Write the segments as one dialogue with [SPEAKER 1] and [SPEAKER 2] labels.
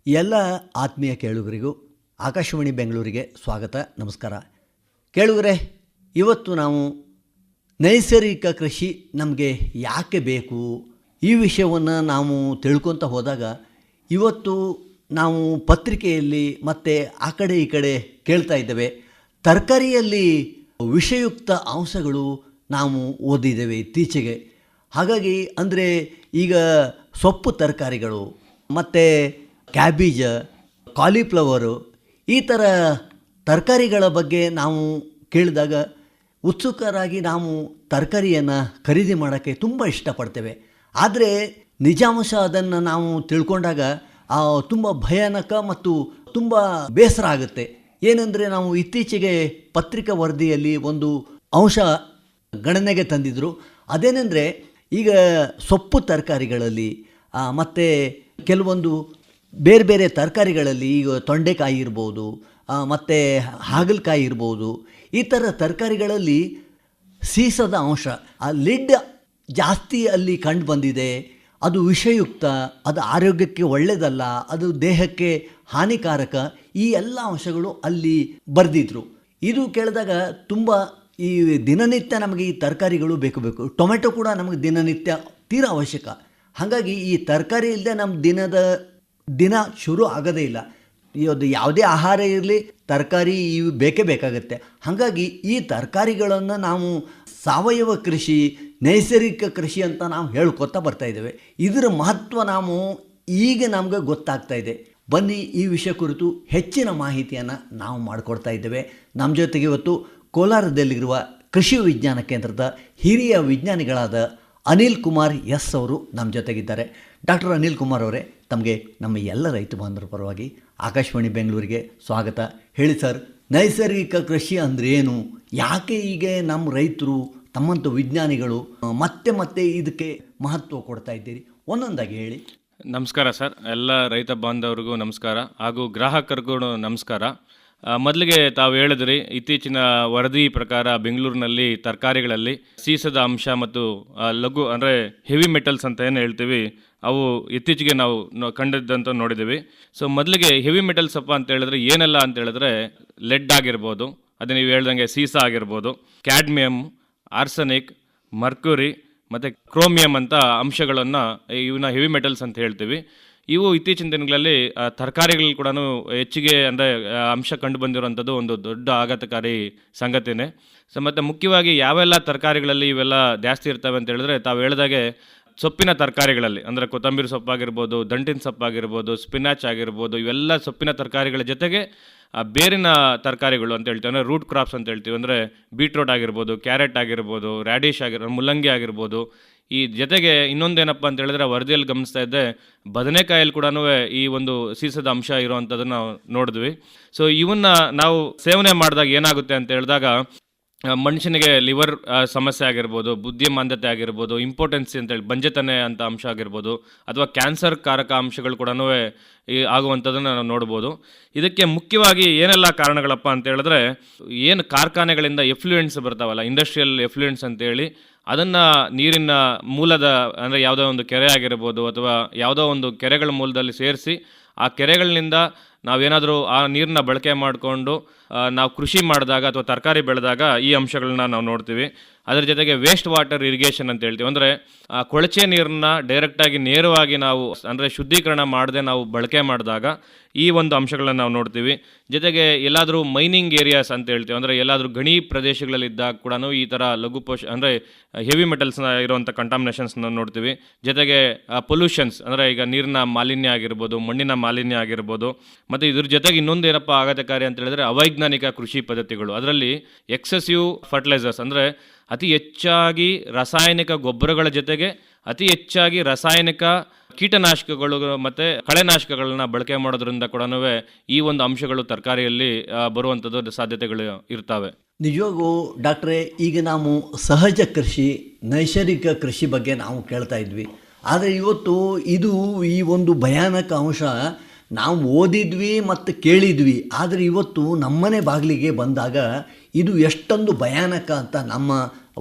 [SPEAKER 1] ಎಲ್ಲ ಆತ್ಮೀಯ ಕೇಳುಗರಿಗೂ ಆಕಾಶವಾಣಿ ಬೆಂಗಳೂರಿಗೆ ಸ್ವಾಗತ, ನಮಸ್ಕಾರ. ಕೇಳುಗರೆ, ಇವತ್ತು ನಾವು ನೈಸರ್ಗಿಕ ಕೃಷಿ ನಮಗೆ ಯಾಕೆ ಬೇಕು ಈ ವಿಷಯವನ್ನು ನಾವು ತಿಳ್ಕೊತ ಹೋದಾಗ, ಇವತ್ತು ನಾವು ಪತ್ರಿಕೆಯಲ್ಲಿ ಮತ್ತು ಆ ಕಡೆ ಈ ಕಡೆ ಕೇಳ್ತಾ ಇದ್ದೇವೆ, ತರಕಾರಿಯಲ್ಲಿ ವಿಷಯುಕ್ತ ಅಂಶಗಳು ನಾವು ಓದಿದ್ದೇವೆ ಇತ್ತೀಚೆಗೆ. ಹಾಗಾಗಿ ಅಂದರೆ ಈಗ ಸೊಪ್ಪು ತರಕಾರಿಗಳು ಮತ್ತು ಕ್ಯಾಬೇಜ್, ಕಾಲಿಫ್ಲವರು ಈ ಥರ ತರಕಾರಿಗಳ ಬಗ್ಗೆ ನಾವು ಕೇಳಿದಾಗ ಉತ್ಸುಕರಾಗಿ ನಾವು ತರಕಾರಿಯನ್ನು ಖರೀದಿ ಮಾಡೋಕ್ಕೆ ತುಂಬ ಇಷ್ಟಪಡ್ತೇವೆ. ಆದರೆ ನಿಜಾಂಶ ಅದನ್ನು ನಾವು ತಿಳ್ಕೊಂಡಾಗ ತುಂಬ ಭಯಾನಕ ಮತ್ತು ತುಂಬ ಬೇಸರ ಆಗುತ್ತೆ. ಏನೆಂದರೆ, ನಾವು ಇತ್ತೀಚೆಗೆ ಪತ್ರಿಕಾ ವರದಿಯಲ್ಲಿ ಒಂದು ಅಂಶ ಗಣನೆಗೆ ತಂದಿದ್ದರು. ಅದೇನೆಂದರೆ, ಈಗ ಸೊಪ್ಪು ತರಕಾರಿಗಳಲ್ಲಿ ಮತ್ತು ಕೆಲವೊಂದು ಬೇರೆ ಬೇರೆ ತರಕಾರಿಗಳಲ್ಲಿ, ಈಗ ತೊಂಡೆಕಾಯಿ ಇರ್ಬೋದು ಮತ್ತು ಹಾಗಲಕಾಯಿ ಇರ್ಬೋದು, ಈ ಥರ ತರಕಾರಿಗಳಲ್ಲಿ ಸೀಸದ ಅಂಶ, ಆ ಲಿಡ್ ಜಾಸ್ತಿ ಅಲ್ಲಿ ಕಂಡು ಬಂದಿದೆ. ಅದು ವಿಷಯುಕ್ತ, ಅದು ಆರೋಗ್ಯಕ್ಕೆ ಒಳ್ಳೆಯದಲ್ಲ, ಅದು ದೇಹಕ್ಕೆ ಹಾನಿಕಾರಕ, ಈ ಎಲ್ಲ ಅಂಶಗಳು ಅಲ್ಲಿ ಬರೆದಿದ್ರು. ಇದು ಕೇಳಿದಾಗ ತುಂಬ ಈ ದಿನನಿತ್ಯ ನಮಗೆ ಈ ತರಕಾರಿಗಳು ಬೇಕು. ಟೊಮೆಟೊ ಕೂಡ ನಮಗೆ ದಿನನಿತ್ಯ ತೀರಾ ಅವಶ್ಯಕ. ಹಾಗಾಗಿ ಈ ತರಕಾರಿ ಇಲ್ಲದೆ ನಮ್ಮ ದಿನ ಶುರು ಆಗೋದೇ ಇಲ್ಲ. ಇದು ಯಾವುದೇ ಆಹಾರ ಇರಲಿ, ತರಕಾರಿ ಇವು ಬೇಕೇ ಬೇಕಾಗುತ್ತೆ. ಹಾಗಾಗಿ ಈ ತರಕಾರಿಗಳನ್ನು ನಾವು ಸಾವಯವ ಕೃಷಿ, ನೈಸರ್ಗಿಕ ಕೃಷಿ ಅಂತ ನಾವು ಹೇಳ್ಕೊತಾ ಬರ್ತಾಯಿದ್ದೇವೆ. ಇದರ ಮಹತ್ವ ಈಗ ನಮಗೆ ಗೊತ್ತಾಗ್ತಾ ಇದೆ. ಬನ್ನಿ, ಈ ವಿಷಯ ಕುರಿತು ಹೆಚ್ಚಿನ ಮಾಹಿತಿಯನ್ನು ನಾವು ಮಾಡಿಕೊಡ್ತಾ ಇದ್ದೇವೆ. ನಮ್ಮ ಜೊತೆಗೆ ಇವತ್ತು ಕೋಲಾರದಲ್ಲಿರುವ ಕೃಷಿ ವಿಜ್ಞಾನ ಕೇಂದ್ರದ ಹಿರಿಯ ವಿಜ್ಞಾನಿಗಳಾದ ಅನಿಲ್ ಕುಮಾರ್ ಎಸ್ ಅವರು ನಮ್ಮ ಜೊತೆಗಿದ್ದಾರೆ. ಡಾಕ್ಟರ್ ಅನಿಲ್ ಕುಮಾರ್ ಅವರೇ, ತಮಗೆ ನಮ್ಮ ಎಲ್ಲ ರೈತ ಬಾಂಧವರ ಪರವಾಗಿ ಆಕಾಶವಾಣಿ ಬೆಂಗಳೂರಿಗೆ ಸ್ವಾಗತ. ಹೇಳಿ ಸರ್, ನೈಸರ್ಗಿಕ ಕೃಷಿ ಅಂದರೆ ಏನು? ಯಾಕೆ ಈಗ ನಮ್ಮ ರೈತರು, ತಮ್ಮಂಥ ವಿಜ್ಞಾನಿಗಳು ಮತ್ತೆ ಇದಕ್ಕೆ ಮಹತ್ವ ಕೊಡ್ತಾ ಇದ್ದೀರಿ? ಒಂದೊಂದಾಗಿ ಹೇಳಿ.
[SPEAKER 2] ನಮಸ್ಕಾರ ಸರ್, ಎಲ್ಲ ರೈತ ಬಾಂಧವರಿಗೂ ನಮಸ್ಕಾರ, ಹಾಗೂ ಗ್ರಾಹಕರಿಗೂ ನಮಸ್ಕಾರ. ಮೊದಲಿಗೆ ತಾವು ಹೇಳಿದ್ರಿ, ಇತ್ತೀಚಿನ ವರದಿ ಪ್ರಕಾರ ಬೆಂಗಳೂರಿನಲ್ಲಿ ತರಕಾರಿಗಳಲ್ಲಿ ಸೀಸದ ಅಂಶ ಮತ್ತು ಲಘು ಅಂದರೆ ಹೆವಿ ಮೆಟಲ್ಸ್ ಅಂತ ಏನು ಹೇಳ್ತೀವಿ, ಅವು ಇತ್ತೀಚೆಗೆ ನಾವು ಕಂಡಿದ್ದಂತ ನೋಡಿದ್ದೀವಿ. ಸೊ ಮೊದಲಿಗೆ ಹೆವಿ ಮೆಟಲ್ಸ್ ಅಪ್ಪ ಅಂತ ಹೇಳಿದ್ರೆ ಏನೆಲ್ಲ ಅಂತ ಹೇಳಿದ್ರೆ, ಲೆಡ್ ಆಗಿರ್ಬೋದು, ಅದು ನೀವು ಹೇಳ್ದಂಗೆ ಸೀಸ ಆಗಿರ್ಬೋದು, ಕ್ಯಾಡ್ಮಿಯಮ್, ಆರ್ಸನಿಕ್, ಮರ್ಕ್ಯುರಿ ಮತ್ತು ಕ್ರೋಮಿಯಂ ಅಂತ ಅಂಶಗಳನ್ನು ಇವನ್ನ ಹೆವಿ ಮೆಟಲ್ಸ್ ಅಂತ ಹೇಳ್ತೀವಿ. ಇವು ಇತ್ತೀಚಿನ ದಿನಗಳಲ್ಲಿ ತರಕಾರಿಗಳು ಕೂಡ ಹೆಚ್ಚಿಗೆ ಅಂದರೆ ಅಂಶ ಕಂಡು ಬಂದಿರುವಂಥದ್ದು ಒಂದು ದೊಡ್ಡ ಆಘಾತಕಾರಿ ಸಂಗತಿನೇ. ಸೊ ಮತ್ತು ಮುಖ್ಯವಾಗಿ ಯಾವೆಲ್ಲ ತರಕಾರಿಗಳಲ್ಲಿ ಇವೆಲ್ಲ ಜಾಸ್ತಿ ಇರ್ತವೆ ಅಂತ ಹೇಳಿದ್ರೆ, ತಾವು ಹೇಳಿದಾಗೆ ಸೊಪ್ಪಿನ ತರಕಾರಿಗಳಲ್ಲಿ ಅಂದರೆ ಕೊತ್ತಂಬರಿ ಸೊಪ್ಪಾಗಿರ್ಬೋದು, ದಂಟಿನ ಸೊಪ್ಪಾಗಿರ್ಬೋದು, ಸ್ಪಿನಾಚ್ ಆಗಿರ್ಬೋದು, ಇವೆಲ್ಲ ಸೊಪ್ಪಿನ ತರಕಾರಿಗಳ ಜೊತೆಗೆ ಬೇರಿನ ತರಕಾರಿಗಳು ಅಂತ ಹೇಳ್ತೀವಿ, ಅಂದರೆ ರೂಟ್ ಕ್ರಾಪ್ಸ್ ಅಂತ ಹೇಳ್ತೀವಿ. ಅಂದರೆ ಬೀಟ್ರೋಟ್ ಆಗಿರ್ಬೋದು, ಕ್ಯಾರೆಟ್ ಆಗಿರ್ಬೋದು, ರ್ಯಾಡಿಶ್ ಆಗಿರ್ಬೋದು, ಮುಲ್ಲಂಗಿ ಆಗಿರ್ಬೋದು. ಈ ಜೊತೆಗೆ ಇನ್ನೊಂದೇನಪ್ಪ ಅಂತ ಹೇಳಿದ್ರೆ, ವರದಿಯಲ್ಲಿ ಗಮನಿಸ್ತಾ ಇದ್ದೆ, ಬದನೆಕಾಯಲ್ಲಿ ಕೂಡ ಈ ಒಂದು ಸೀಸದ ಅಂಶ ಇರುವಂಥದ್ದನ್ನು ನಾವು ನೋಡಿದ್ವಿ. ಸೊ ಇವನ್ನ ನಾವು ಸೇವನೆ ಮಾಡಿದಾಗ ಏನಾಗುತ್ತೆ ಅಂತ ಹೇಳಿದಾಗ, ಮನುಷ್ಯನಿಗೆ ಲಿವರ್ ಸಮಸ್ಯೆ ಆಗಿರ್ಬೋದು, ಬುದ್ಧಿಮಾಂದ್ಯತೆ ಆಗಿರ್ಬೋದು, ಇಂಪಾರ್ಟೆನ್ಸಿ ಅಂತೇಳಿ ಬಂಜೆತನೆ ಅಂತ ಅಂಶ ಆಗಿರ್ಬೋದು, ಅಥವಾ ಕ್ಯಾನ್ಸರ್ ಕಾರಕ ಅಂಶಗಳು ಕೂಡ ಆಗುವಂಥದ್ದನ್ನು ನಾವು ನೋಡ್ಬೋದು. ಇದಕ್ಕೆ ಮುಖ್ಯವಾಗಿ ಏನೆಲ್ಲ ಕಾರಣಗಳಪ್ಪ ಅಂತ ಹೇಳಿದ್ರೆ, ಏನು ಕಾರ್ಖಾನೆಗಳಿಂದ ಎಫ್ಲೂಯೆಂಟ್ಸ್ ಬರ್ತಾವಲ್ಲ, ಇಂಡಸ್ಟ್ರಿಯಲ್ ಎಫ್ಲೂಯೆಂಟ್ಸ್ ಅಂತೇಳಿ, ಅದನ್ನು ನೀರಿನ ಮೂಲದ ಅಂದರೆ ಯಾವುದೋ ಒಂದು ಕೆರೆ ಆಗಿರ್ಬೋದು ಅಥವಾ ಯಾವುದೋ ಒಂದು ಕೆರೆಗಳ ಮೂಲದಲ್ಲಿ ಸೇರಿಸಿ, ಆ ಕೆರೆಗಳಿಂದ ನಾವೇನಾದರೂ ಆ ನೀರನ್ನ ಬಳಕೆ ಮಾಡಿಕೊಂಡು ನಾವು ಕೃಷಿ ಮಾಡಿದಾಗ ಅಥವಾ ತರಕಾರಿ ಬೆಳೆದಾಗ ಈ ಅಂಶಗಳನ್ನ ನಾವು ನೋಡ್ತೀವಿ. ಅದರ ಜೊತೆಗೆ ವೇಸ್ಟ್ ವಾಟರ್ ಇರಿಗೇಷನ್ ಅಂತ ಹೇಳ್ತೀವಿ, ಅಂದರೆ ಕೊಳಚೆ ನೀರನ್ನ ಡೈರೆಕ್ಟಾಗಿ ನೇರವಾಗಿ ನಾವು ಅಂದರೆ ಶುದ್ಧೀಕರಣ ಮಾಡದೆ ನಾವು ಬಳಕೆ ಮಾಡಿದಾಗ ಈ ಒಂದು ಅಂಶಗಳನ್ನು ನಾವು ನೋಡ್ತೀವಿ. ಜೊತೆಗೆ ಎಲ್ಲಾದರೂ ಮೈನಿಂಗ್ ಏರಿಯಾಸ್ ಅಂತ ಹೇಳ್ತೀವಿ, ಅಂದರೆ ಎಲ್ಲಾದರೂ ಗಣಿ ಪ್ರದೇಶಗಳಲ್ಲಿದ್ದಾಗ ಕೂಡ ಈ ಥರ ಲಘು ಅಂದರೆ ಹೆವಿ ಮೆಟಲ್ಸ್ನ ಇರುವಂಥ ಕಂಟಾಮಿನೇಷನ್ಸ್ನ ನೋಡ್ತೀವಿ. ಜೊತೆಗೆ ಪೊಲ್ಯೂಷನ್ಸ್ ಅಂದರೆ ಈಗ ನೀರಿನ ಮಾಲಿನ್ಯ ಆಗಿರ್ಬೋದು, ಮಣ್ಣಿನ ಮಾಲಿನ್ಯ ಆಗಿರ್ಬೋದು. ಮತ್ತು ಇದ್ರ ಜೊತೆಗೆ ಇನ್ನೊಂದು ಏನಪ್ಪ ಆಘಾತಕಾರಿ ಅಂತ ಹೇಳಿದ್ರೆ, ಅವೈಜ್ಞಾನಿಕ ಕೃಷಿ ಪದ್ಧತಿಗಳು. ಅದರಲ್ಲಿ ಎಕ್ಸೆಸಿವ್ ಫರ್ಟಿಲೈಸರ್ಸ್ ಅಂದರೆ ಅತಿ ಹೆಚ್ಚಾಗಿ ರಾಸಾಯನಿಕ ಗೊಬ್ಬರಗಳ ಜೊತೆಗೆ ಅತಿ ಹೆಚ್ಚಾಗಿ ರಾಸಾಯನಿಕ ಕೀಟನಾಶಕಗಳು ಮತ್ತು ಕಳೆನಾಶಕಗಳನ್ನ ಬಳಕೆ ಮಾಡೋದ್ರಿಂದ ಕೂಡ ಈ ಒಂದು ಅಂಶಗಳು ತರಕಾರಿಯಲ್ಲಿ ಬರುವಂಥದ್ದು ಸಾಧ್ಯತೆಗಳು ಇರ್ತವೆ.
[SPEAKER 1] ನಿಜವಾಗೂ ಡಾಕ್ಟ್ರೇ, ಈಗ ನಾವು ಸಹಜ ಕೃಷಿ, ನೈಸರ್ಗಿಕ ಕೃಷಿ ಬಗ್ಗೆ ನಾವು ಕೇಳ್ತಾ ಇದ್ವಿ. ಆದರೆ ಇವತ್ತು ಈ ಒಂದು ಭಯಾನಕ ಅಂಶ ನಾವು ಓದಿದ್ವಿ ಮತ್ತು ಕೇಳಿದ್ವಿ. ಆದರೆ ಇವತ್ತು ನಮ್ಮನೆ ಬಾಗಿಲಿಗೆ ಬಂದಾಗ ಇದು ಎಷ್ಟೊಂದು ಭಯಾನಕ ಅಂತ ನಮ್ಮ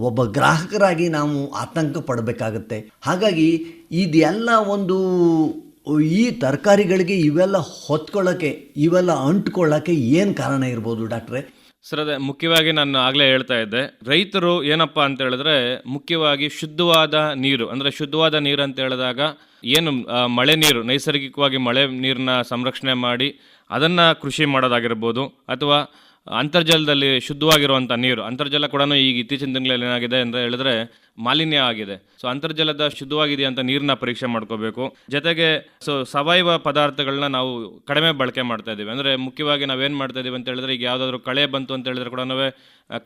[SPEAKER 1] ಒಬ್ಬ ಗ್ರಾಹಕರಾಗಿ ನಾವು ಆತಂಕ ಪಡಬೇಕಾಗತ್ತೆ. ಹಾಗಾಗಿ ಇದೆಲ್ಲ ಒಂದು ಈ ತರಕಾರಿಗಳಿಗೆ ಇವೆಲ್ಲ ಹೊತ್ಕೊಳ್ಳೋಕ್ಕೆ, ಇವೆಲ್ಲ ಅಂಟ್ಕೊಳ್ಳೋಕ್ಕೆ ಏನು ಕಾರಣ ಇರ್ಬೋದು ಡಾಕ್ಟ್ರೇ?
[SPEAKER 2] ಸರ್, ಅದೇ ಮುಖ್ಯವಾಗಿ ನಾನು ಆಗಲೇ ಹೇಳ್ತಾ ಇದ್ದೆ, ರೈತರು ಏನಪ್ಪ ಅಂತ ಹೇಳಿದ್ರೆ ಮುಖ್ಯವಾಗಿ ಶುದ್ಧವಾದ ನೀರು, ಅಂದರೆ ಶುದ್ಧವಾದ ನೀರು ಅಂತ ಹೇಳಿದಾಗ ಏನು ಮಳೆ ನೀರು, ನೈಸರ್ಗಿಕವಾಗಿ ಮಳೆ ನೀರನ್ನ ಸಂರಕ್ಷಣೆ ಮಾಡಿ ಅದನ್ನು ಕೃಷಿ ಮಾಡೋದಾಗಿರ್ಬೋದು, ಅಥವಾ ಅಂತರ್ಜಲದಲ್ಲಿ ಶುದ್ಧವಾಗಿರುವಂಥ ನೀರು. ಅಂತರ್ಜಲ ಕೂಡ ಈಗ ಇತ್ತೀಚಿನ ದಿನಗಳಲ್ಲಿ ಏನಾಗಿದೆ ಅಂತ ಹೇಳಿದ್ರೆ ಮಾಲಿನ್ಯ ಆಗಿದೆ. ಸೊ ಅಂತರ್ಜಲದ ಶುದ್ಧವಾಗಿದೆ ಅಂತ ನೀರನ್ನ ಪರೀಕ್ಷೆ ಮಾಡ್ಕೋಬೇಕು. ಜೊತೆಗೆ ಸಾವಯವ ಪದಾರ್ಥಗಳನ್ನ ನಾವು ಕಡಿಮೆ ಬಳಕೆ ಮಾಡ್ತಾ ಇದ್ದೀವಿ. ಅಂದರೆ ಮುಖ್ಯವಾಗಿ ನಾವೇನು ಮಾಡ್ತಾ ಇದ್ದೀವಿ ಅಂತ ಹೇಳಿದ್ರೆ, ಈಗ ಯಾವುದಾದ್ರೂ ಕಳೆ ಬಂತು ಅಂತ ಹೇಳಿದ್ರೆ ಕೂಡ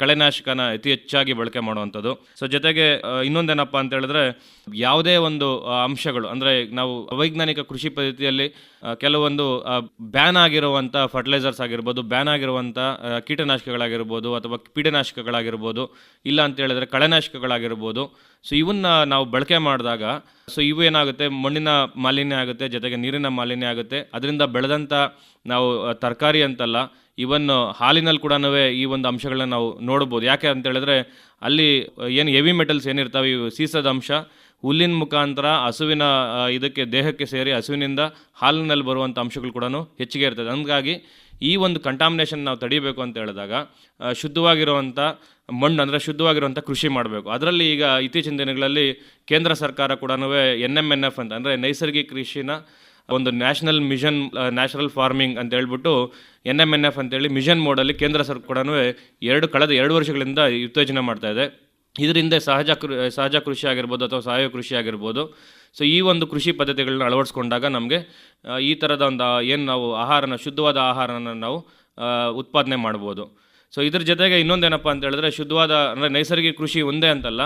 [SPEAKER 2] ಕಳೆನಾಶಕನ ಅತಿ ಹೆಚ್ಚಾಗಿ ಬಳಕೆ ಮಾಡುವಂಥದ್ದು. ಸೊ ಜೊತೆಗೆ ಇನ್ನೊಂದೇನಪ್ಪ ಅಂತ ಹೇಳಿದ್ರೆ, ಯಾವುದೇ ಒಂದು ಅಂಶಗಳು, ಅಂದರೆ ನಾವು ಅವೈಜ್ಞಾನಿಕ ಕೃಷಿ ಪದ್ಧತಿಯಲ್ಲಿ ಕೆಲವೊಂದು ಬ್ಯಾನ್ ಆಗಿರುವಂಥ ಫರ್ಟಿಲೈಸರ್ಸ್ ಆಗಿರ್ಬೋದು, ಬ್ಯಾನ್ ಆಗಿರುವಂಥ ಕೀಟನಾಶಕಗಳಾಗಿರ್ಬೋದು, ಅಥವಾ ಪೀಡನಾಶಕಗಳಾಗಿರ್ಬೋದು, ಇಲ್ಲ ಅಂತ ಹೇಳಿದ್ರೆ ಕಳೆನಾಶಕಗಳಾಗಿರ್ಬೋದು. ಸೊ ಇವನ್ನ ನಾವು ಬಳಕೆ ಮಾಡಿದಾಗ ಇವು ಏನಾಗುತ್ತೆ, ಮಣ್ಣಿನ ಮಾಲಿನ್ಯ ಆಗುತ್ತೆ, ಜೊತೆಗೆ ನೀರಿನ ಮಾಲಿನ್ಯ ಆಗುತ್ತೆ. ಅದರಿಂದ ಬೆಳೆದಂಥ ನಾವು ತರಕಾರಿ ಅಂತಲ್ಲ, ಇವನ್ ಹಾಲಿನಲ್ಲಿ ಕೂಡ ಈ ಒಂದು ಅಂಶಗಳನ್ನ ನಾವು ನೋಡ್ಬೋದು. ಯಾಕೆ ಅಂತ ಹೇಳಿದ್ರೆ ಅಲ್ಲಿ ಏನು ಹೆವಿ ಮೆಟಲ್ಸ್ ಏನಿರ್ತಾವೆ, ಇವು ಸೀಸದ ಅಂಶ ಹುಲ್ಲಿನ ಮುಖಾಂತರ ಹಸುವಿನ ಇದಕ್ಕೆ ದೇಹಕ್ಕೆ ಸೇರಿ ಹಸುವಿನಿಂದ ಹಾಲಿನಲ್ಲಿ ಬರುವಂಥ ಅಂಶಗಳು ಕೂಡ ಹೆಚ್ಚಿಗೆ ಇರ್ತದೆ. ಹಂಗಾಗಿ ಈ ಒಂದು ಕಂಟಾಮಿನೇಷನ್ ನಾವು ತಡಿಬೇಕು ಅಂತ ಹೇಳಿದಾಗ ಶುದ್ಧವಾಗಿರುವಂಥ ಮಣ್ಣು, ಅಂದರೆ ಶುದ್ಧವಾಗಿರುವಂಥ ಕೃಷಿ ಮಾಡಬೇಕು. ಅದರಲ್ಲಿ ಈಗ ಇತ್ತೀಚಿನ ದಿನಗಳಲ್ಲಿ ಕೇಂದ್ರ ಸರ್ಕಾರ ಕೂಡ NMNF ಅಂತ, ಅಂದರೆ ನೈಸರ್ಗಿಕ ಕೃಷಿನ ಒಂದು ನ್ಯಾಷನಲ್ ಮಿಷನ್, ನ್ಯಾಚುರಲ್ ಫಾರ್ಮಿಂಗ್ ಅಂತ ಹೇಳ್ಬಿಟ್ಟು NMNF ಅಂತೇಳಿ ಮಿಷನ್ ಮೋಡಲ್ಲಿ ಕೇಂದ್ರ ಸರ್ಕಾರ ಕೂಡ ಕಳೆದ 2 ವರ್ಷಗಳಿಂದ ಉತ್ತೇಜನ ಮಾಡ್ತಾ ಇದೆ. ಇದರಿಂದ ಸಹಜ ಕೃಷಿ ಆಗಿರ್ಬೋದು ಅಥವಾ ಸಾವಯವ ಕೃಷಿ ಆಗಿರ್ಬೋದು. ಸೊ ಈ ಒಂದು ಕೃಷಿ ಪದ್ಧತಿಗಳನ್ನ ಅಳವಡಿಸ್ಕೊಂಡಾಗ ನಮಗೆ ಈ ಥರದ ಒಂದು ಏನು ನಾವು ಶುದ್ಧವಾದ ಆಹಾರನ ನಾವು ಉತ್ಪಾದನೆ ಮಾಡ್ಬೋದು. ಸೊ ಇದ್ರ ಜೊತೆಗೆ ಇನ್ನೊಂದೇನಪ್ಪ ಅಂತ ಹೇಳಿದ್ರೆ, ಶುದ್ಧವಾದ ಅಂದರೆ ನೈಸರ್ಗಿಕ ಕೃಷಿ ಒಂದೇ ಅಂತಲ್ಲ,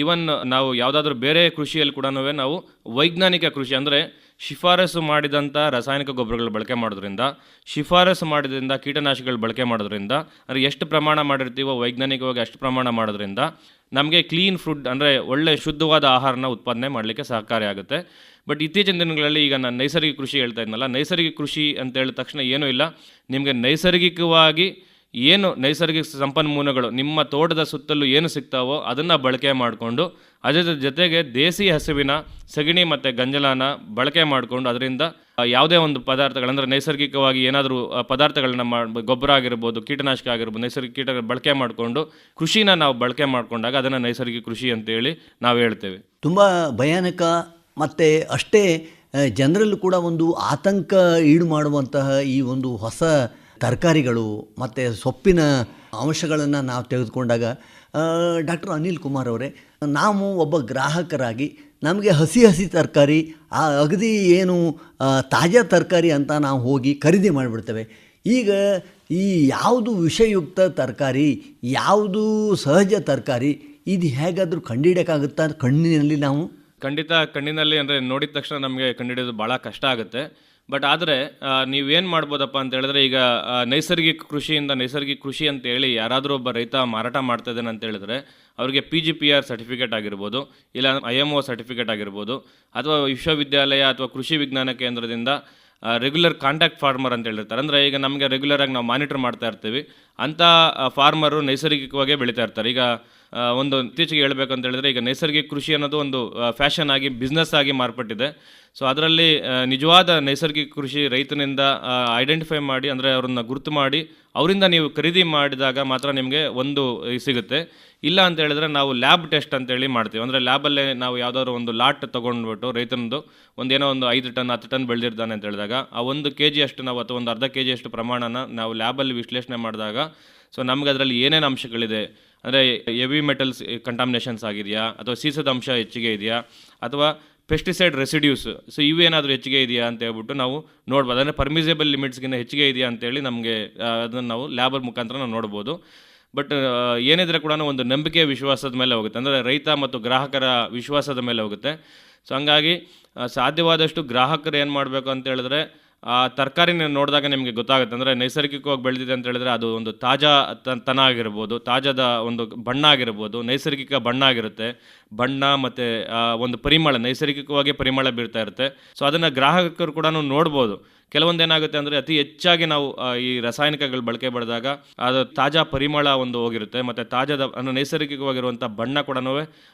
[SPEAKER 2] ಈವನ್ ನಾವು ಯಾವುದಾದ್ರೂ ಬೇರೆ ಕೃಷಿಯಲ್ಲಿ ಕೂಡ ನಾವು ವೈಜ್ಞಾನಿಕ ಕೃಷಿ, ಅಂದರೆ ಶಿಫಾರಸು ಮಾಡಿದಂಥ ರಾಸಾಯನಿಕ ಗೊಬ್ಬರಗಳು ಬಳಕೆ ಮಾಡೋದ್ರಿಂದ, ಶಿಫಾರಸು ಮಾಡಿದ್ರಿಂದ ಕೀಟನಾಶಕಗಳು ಬಳಕೆ ಮಾಡೋದ್ರಿಂದ, ಅಂದರೆ ಎಷ್ಟು ಪ್ರಮಾಣ ಮಾಡಿರ್ತೀವೋ ವೈಜ್ಞಾನಿಕವಾಗಿ ಅಷ್ಟು ಪ್ರಮಾಣ ಮಾಡೋದ್ರಿಂದ ನಮಗೆ ಕ್ಲೀನ್ ಫುಡ್, ಅಂದರೆ ಒಳ್ಳೆ ಶುದ್ಧವಾದ ಆಹಾರನ ಉತ್ಪಾದನೆ ಮಾಡಲಿಕ್ಕೆ ಸಹಕಾರಿಯಾಗುತ್ತೆ. ಬಟ್ ಇತ್ತೀಚಿನ ದಿನಗಳಲ್ಲಿ ಈಗ ನಾನು ನೈಸರ್ಗಿಕ ಕೃಷಿ ಹೇಳ್ತಾ ಇದ್ನಲ್ಲ, ನೈಸರ್ಗಿಕ ಕೃಷಿ ಅಂತ ಹೇಳಿದ ತಕ್ಷಣ ಏನೂ ಇಲ್ಲ, ನಿಮಗೆ ನೈಸರ್ಗಿಕವಾಗಿ ಏನು ನೈಸರ್ಗಿಕ ಸಂಪನ್ಮೂಲಗಳು ನಿಮ್ಮ ತೋಟದ ಸುತ್ತಲೂ ಏನು ಸಿಗ್ತಾವೋ ಅದನ್ನು ಬಳಕೆ ಮಾಡಿಕೊಂಡು, ಅದರ ಜೊತೆಗೆ ದೇಸಿ ಹಸುವಿನ ಸಗಣಿ ಮತ್ತು ಗಂಜಲನ ಬಳಕೆ ಮಾಡಿಕೊಂಡು ಅದರಿಂದ ಯಾವುದೇ ಒಂದು ಪದಾರ್ಥಗಳಂದರೆ ನೈಸರ್ಗಿಕವಾಗಿ ಏನಾದರೂ ಪದಾರ್ಥಗಳನ್ನ ಗೊಬ್ಬರ ಆಗಿರ್ಬೋದು, ಕೀಟನಾಶಕ ಆಗಿರ್ಬೋದು, ನೈಸರ್ಗಿಕ ಕೀಟಗಳ ಬಳಕೆ ಮಾಡಿಕೊಂಡು ಕೃಷಿನ ನಾವು ಬಳಕೆ ಮಾಡಿಕೊಂಡಾಗ ಅದನ್ನು ನೈಸರ್ಗಿಕ ಕೃಷಿ ಅಂತೇಳಿ ನಾವು ಹೇಳ್ತೇವೆ.
[SPEAKER 1] ತುಂಬ ಭಯಾನಕ ಮತ್ತು ಅಷ್ಟೇ ಜನರಲ್ಲೂ ಕೂಡ ಒಂದು ಆತಂಕ ಈಡು ಮಾಡುವಂತಹ ಈ ಒಂದು ಹೊಸ ತರಕಾರಿಗಳು ಮತ್ತು ಸೊಪ್ಪಿನ ಅಂಶಗಳನ್ನು ನಾವು ತೆಗೆದುಕೊಂಡಾಗ, ಡಾಕ್ಟರ್ ಅನಿಲ್ ಕುಮಾರ್ ಅವರೇ, ನಾವು ಒಬ್ಬ ಗ್ರಾಹಕರಾಗಿ ನಮಗೆ ಹಸಿ ತರಕಾರಿ, ಅಗದಿ ಏನು ತಾಜಾ ತರಕಾರಿ ಅಂತ ನಾವು ಹೋಗಿ ಖರೀದಿ ಮಾಡಿಬಿಡ್ತೇವೆ. ಈಗ ಈ ಯಾವುದು ವಿಷಯುಕ್ತ ತರಕಾರಿ, ಯಾವುದು ಸಹಜ ತರಕಾರಿ, ಇದು ಹೇಗಾದರೂ ಕಂಡುಹಿಡಿಯೋಕ್ಕಾಗುತ್ತಾ ಕಣ್ಣಿನಲ್ಲಿ? ನಾವು
[SPEAKER 2] ಕಣ್ಣಿನಲ್ಲಿ ಅಂದರೆ ನೋಡಿದ ತಕ್ಷಣ ನಮಗೆ ಕಂಡುಹಿಡಿಯೋದು ಭಾಳ ಕಷ್ಟ ಆಗುತ್ತೆ. ಬಟ್ ಆದರೆ ನೀವೇನು ಮಾಡ್ಬೋದಪ್ಪ ಅಂತ ಹೇಳಿದ್ರೆ, ಈಗ ನೈಸರ್ಗಿಕ ಕೃಷಿ ಅಂತ ಹೇಳಿ ಯಾರಾದರೂ ಒಬ್ಬ ರೈತ ಮಾರಾಟ ಮಾಡ್ತಾ ಇದ್ದಾನೆ ಅಂತ ಹೇಳಿದ್ರೆ ಅವರಿಗೆ PGPR ಸರ್ಟಿಫಿಕೇಟ್ ಆಗಿರ್ಬೋದು, ಇಲ್ಲ IMO ಸರ್ಟಿಫಿಕೇಟ್ ಆಗಿರ್ಬೋದು, ಅಥವಾ ವಿಶ್ವವಿದ್ಯಾಲಯ ಅಥವಾ ಕೃಷಿ ವಿಜ್ಞಾನ ಕೇಂದ್ರದಿಂದ ರೆಗ್ಯುಲರ್ ಕಾಂಟ್ಯಾಕ್ಟ್ ಫಾರ್ಮರ್ ಅಂತ ಹೇಳಿರ್ತಾರೆ. ಅಂದರೆ ಈಗ ನಮಗೆ ರೆಗ್ಯುಲರಾಗಿ ನಾವು ಮಾನಿಟರ್ ಮಾಡ್ತಾ ಇರ್ತೀವಿ, ಅಂಥ ಫಾರ್ಮರು ನೈಸರ್ಗಿಕವಾಗೇ ಬೆಳೀತಾ ಇರ್ತಾರೆ. ಈಗ ಒಂದು ಇತ್ತೀಚೆಗೆ ಹೇಳಬೇಕಂತ ಹೇಳಿದ್ರೆ, ಈಗ ನೈಸರ್ಗಿಕ ಕೃಷಿ ಅನ್ನೋದು ಒಂದು ಫ್ಯಾಷನ್ ಆಗಿ ಬಿಸ್ನೆಸ್ ಆಗಿ ಮಾರ್ಪಟ್ಟಿದೆ. ಸೊ ಅದರಲ್ಲಿ ನಿಜವಾದ ನೈಸರ್ಗಿಕ ಕೃಷಿ ರೈತನಿಂದ ಐಡೆಂಟಿಫೈ ಮಾಡಿ, ಅಂದರೆ ಅವ್ರನ್ನ ಗುರುತು ಮಾಡಿ ಅವರಿಂದ ನೀವು ಖರೀದಿ ಮಾಡಿದಾಗ ಮಾತ್ರ ನಿಮಗೆ ಒಂದು ಸಿಗುತ್ತೆ. ಇಲ್ಲ ಅಂತ ಹೇಳಿದ್ರೆ ನಾವು ಲ್ಯಾಬ್ ಟೆಸ್ಟ್ ಅಂತೇಳಿ ಮಾಡ್ತೀವಿ. ಅಂದರೆ ಲ್ಯಾಬಲ್ಲೇ ನಾವು ಯಾವುದಾದ್ರು ಒಂದು ಲಾಟ್ ತೊಗೊಂಡ್ಬಿಟ್ಟು ರೈತನದು ಒಂದೇನೋ ಒಂದು 5 ಟನ್ 10 ಟನ್ ಬೆಳೆದಿರ್ತಾನೆ ಅಂತ ಹೇಳಿದಾಗ ಆ 1 kg ಅಷ್ಟು ನಾವು ಅಥವಾ ಒಂದು ಅರ್ಧ kg ಅಷ್ಟು ಪ್ರಮಾಣನ ನಾವು ಲ್ಯಾಬಲ್ಲಿ ವಿಶ್ಲೇಷಣೆ ಮಾಡಿದಾಗ ಸೊ ನಮ್ಗೆ ಅದರಲ್ಲಿ ಏನೇನು ಅಂಶಗಳಿದೆ, ಅಂದರೆ ಹೆವಿ ಮೆಟಲ್ಸ್ ಕಂಟಾಮಿನೇಷನ್ಸ್ ಆಗಿದೆಯಾ, ಅಥವಾ ಸೀಸದ ಅಂಶ ಹೆಚ್ಚಿಗೆ ಇದೆಯಾ, ಅಥವಾ ಪೆಸ್ಟಿಸೈಡ್ ರೆಸಿಡ್ಯೂಸ್, ಸೊ ಇವೇನಾದರೂ ಹೆಚ್ಚಿಗೆ ಇದೆಯಾ ಅಂತ ಹೇಳ್ಬಿಟ್ಟು ನಾವು ನೋಡ್ಬೋದು. ಅಂದರೆ ಪರ್ಮಿಸೇಬಲ್ ಲಿಮಿಟ್ಸ್ಗಿಂತ ಹೆಚ್ಚಿಗೆ ಇದೆಯಾ ಅಂತೇಳಿ ನಮಗೆ ಅದನ್ನು ನಾವು ಲ್ಯಾಬ್ ಮುಖಾಂತರ ನಾವು ನೋಡ್ಬೋದು. ಬಟ್ ಏನಿದ್ರೆ ಕೂಡ ಒಂದು ನಂಬಿಕೆ ವಿಶ್ವಾಸದ ಮೇಲೆ ಹೋಗುತ್ತೆ, ಅಂದರೆ ರೈತ ಮತ್ತು ಗ್ರಾಹಕರ ವಿಶ್ವಾಸದ ಮೇಲೆ ಹೋಗುತ್ತೆ. ಸೊ ಹಂಗಾಗಿ ಸಾಧ್ಯವಾದಷ್ಟು ಗ್ರಾಹಕರು ಏನು ಮಾಡಬೇಕು ಅಂತ ಹೇಳಿದ್ರೆ, ಆ ತರಕಾರಿನ ನೋಡಿದಾಗ ನಿಮಗೆ ಗೊತ್ತಾಗುತ್ತೆ. ಅಂದರೆ ನೈಸರ್ಗಿಕವಾಗಿ ಬೆಳೆದಿದೆ ಅಂತ ಹೇಳಿದ್ರೆ ಅದು ಒಂದು ತಾಜಾ ತನ ಆಗಿರ್ಬೋದು, ತಾಜಾದ ಒಂದು ಬಣ್ಣ ಆಗಿರ್ಬೋದು, ನೈಸರ್ಗಿಕ ಬಣ್ಣ ಆಗಿರುತ್ತೆ, ಬಣ್ಣ ಮತ್ತು ಒಂದು ಪರಿಮಳ, ನೈಸರ್ಗಿಕವಾಗಿ ಪರಿಮಳ ಬೀರ್ತಾ ಇರುತ್ತೆ. ಸೊ ಅದನ್ನು ಗ್ರಾಹಕರು ಕೂಡ ನೋಡ್ಬೋದು. ಕೆಲವೊಂದು ಏನಾಗುತ್ತೆ ಅಂದರೆ ಅತಿ ಹೆಚ್ಚಾಗಿ ನಾವು ಈ ರಾಸಾಯನಿಕಗಳು ಬಳಕೆ ಮಾಡಿದಾಗ ಅದು ತಾಜಾ ಪರಿಮಳ ಒಂದು ಹೋಗಿರುತ್ತೆ, ಮತ್ತು ತಾಜಾದ ನೈಸರ್ಗಿಕವಾಗಿರುವಂಥ ಬಣ್ಣ ಕೂಡ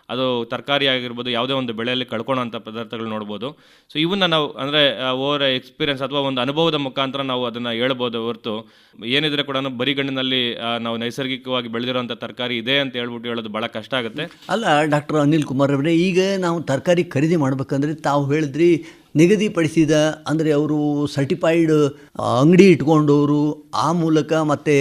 [SPEAKER 2] ಅದು ತರಕಾರಿ ಆಗಿರ್ಬೋದು ಯಾವುದೇ ಒಂದು ಬೆಳೆಯಲ್ಲಿ ಕಳ್ಕೊಳ್ಳೋಂಥ ಪದಾರ್ಥಗಳು ನೋಡ್ಬೋದು. ಸೊ ಇವನ್ನ ನಾವು ಅಂದರೆ ಓವರ್ ಎಕ್ಸ್ಪೀರಿಯನ್ಸ್ ಅಥವಾ ಒಂದು ಅನುಭವದ ಮುಖಾಂತರ ನಾವು ಅದನ್ನು ಹೇಳ್ಬೋದು ಹೊರತು ಏನಿದ್ರೆ ಕೂಡ ಬರಿಗಣ್ಣಿನಲ್ಲಿ ನಾವು ನೈಸರ್ಗಿಕವಾಗಿ ಬೆಳೆದಿರೋಂಥ ತರಕಾರಿ ಇದೆ ಅಂತ ಹೇಳ್ಬಿಟ್ಟು ಹೇಳೋದು ಭಾಳ ಕಷ್ಟ ಆಗುತ್ತೆ.
[SPEAKER 1] ಅಲ್ಲ ಡಾಕ್ಟರ್ ಅನಿಲ್ ಕುಮಾರ್ ಅವರೇ, ಈಗ ನಾವು ತರಕಾರಿ ಖರೀದಿ ಮಾಡ್ಬೇಕಂದ್ರೆ ತಾವು ಹೇಳಿದ್ರಿ ನಿಗದಿಪಡಿಸಿದ ಅಂದರೆ ಅವರು ಸರ್ಟಿಫೈಡ್ ಅಂಗಡಿ ಇಟ್ಕೊಂಡವರು ಆ ಮೂಲಕ ಮತ್ತು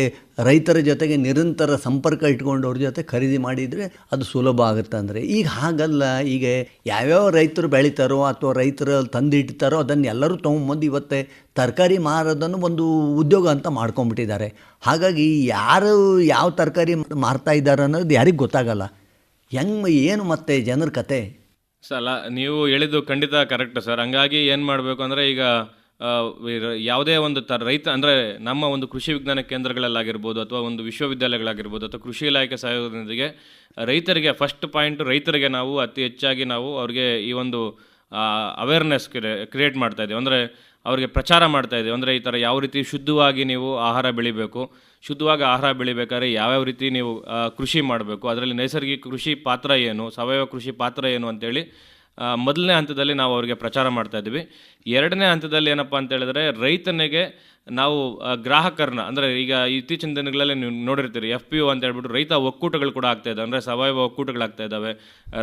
[SPEAKER 1] ರೈತರ ಜೊತೆಗೆ ನಿರಂತರ ಸಂಪರ್ಕ ಇಟ್ಕೊಂಡವ್ರ ಜೊತೆ ಖರೀದಿ ಮಾಡಿದರೆ ಅದು ಸುಲಭ ಆಗುತ್ತೆ. ಅಂದರೆ ಈಗ ಹಾಗಲ್ಲ, ಈಗ ಯಾವ್ಯಾವ ರೈತರು ಬೆಳೀತಾರೋ ಅಥವಾ ರೈತರು ತಂದಿಡ್ತಾರೋ ಅದನ್ನು ಎಲ್ಲರೂ ತೊಗೊಂಬಂದು ಇವತ್ತೇ ತರಕಾರಿ ಮಾರೋದನ್ನು ಒಂದು ಉದ್ಯೋಗ ಅಂತ ಮಾಡ್ಕೊಂಬಿಟ್ಟಿದ್ದಾರೆ. ಹಾಗಾಗಿ ಯಾರು ಯಾವ ತರಕಾರಿ ಮಾರ್ತಾ ಇದ್ದಾರೆ ಅನ್ನೋದು ಯಾರಿಗೆ ಗೊತ್ತಾಗಲ್ಲ. ಏನು ಮತ್ತೆ ಜನರ ಕತೆ?
[SPEAKER 2] ಅಲ್ಲ, ನೀವು ಹೇಳಿದ್ದು ಖಂಡಿತ ಕರೆಕ್ಟ್ ಸರ್. ಹಂಗಾಗಿ ಏನು ಮಾಡಬೇಕು ಅಂದರೆ ಈಗ ಯಾವುದೇ ಒಂದು ರೈತ ಅಂದರೆ ನಮ್ಮ ಒಂದು ಕೃಷಿ ವಿಜ್ಞಾನ ಕೇಂದ್ರಗಳಲ್ಲಾಗಿರ್ಬೋದು ಅಥವಾ ಒಂದು ವಿಶ್ವವಿದ್ಯಾಲಯಗಳಾಗಿರ್ಬೋದು ಅಥವಾ ಕೃಷಿ ಇಲಾಖೆ ಸಹಯೋಗದೊಂದಿಗೆ ರೈತರಿಗೆ ಫಸ್ಟ್ ಪಾಯಿಂಟ್, ರೈತರಿಗೆ ನಾವು ಅತಿ ಹೆಚ್ಚಾಗಿ ನಾವು ಅವ್ರಿಗೆ ಈ ಒಂದು ಅವೇರ್ನೆಸ್ ಕ್ರಿಯೇಟ್ ಮಾಡ್ತಾಯಿದ್ದೀವಿ. ಅಂದರೆ ಅವ್ರಿಗೆ ಪ್ರಚಾರ ಮಾಡ್ತಾಯಿದ್ದೀವಿ. ಅಂದರೆ ಈ ಥರ ಯಾವ ರೀತಿ ಶುದ್ಧವಾಗಿ ನೀವು ಆಹಾರ ಬೆಳಿಬೇಕು, ಶುದ್ಧವಾಗಿ ಆಹಾರ ಬೆಳಿಬೇಕಾದ್ರೆ ಯಾವ್ಯಾವ ರೀತಿ ನೀವು ಕೃಷಿ ಮಾಡಬೇಕು, ಅದರಲ್ಲಿ ನೈಸರ್ಗಿಕ ಕೃಷಿ ಪಾತ್ರ ಏನು, ಸಾವಯವ ಕೃಷಿ ಪಾತ್ರ ಏನು ಅಂತೇಳಿ ಮೊದಲನೇ ಹಂತದಲ್ಲಿ ನಾವು ಅವರಿಗೆ ಪ್ರಚಾರ ಮಾಡ್ತಾಯಿದ್ದೀವಿ. ಎರಡನೇ ಹಂತದಲ್ಲಿ ಏನಪ್ಪ ಅಂತ ಹೇಳಿದ್ರೆ ರೈತನಿಗೆ ನಾವು ಗ್ರಾಹಕರನ್ನ ಅಂದರೆ ಈಗ ಇತ್ತೀಚಿನ ದಿನಗಳಲ್ಲಿ ನೀವು ನೋಡಿರ್ತೀರಿ FPO ಅಂತ ಹೇಳ್ಬಿಟ್ಟು ರೈತ ಒಕ್ಕೂಟಗಳು ಕೂಡ ಆಗ್ತಾ ಇದ್ದಾವೆ. ಅಂದರೆ ಸಾವಯವ ಒಕ್ಕೂಟಗಳಾಗ್ತಾ ಇದ್ದಾವೆ,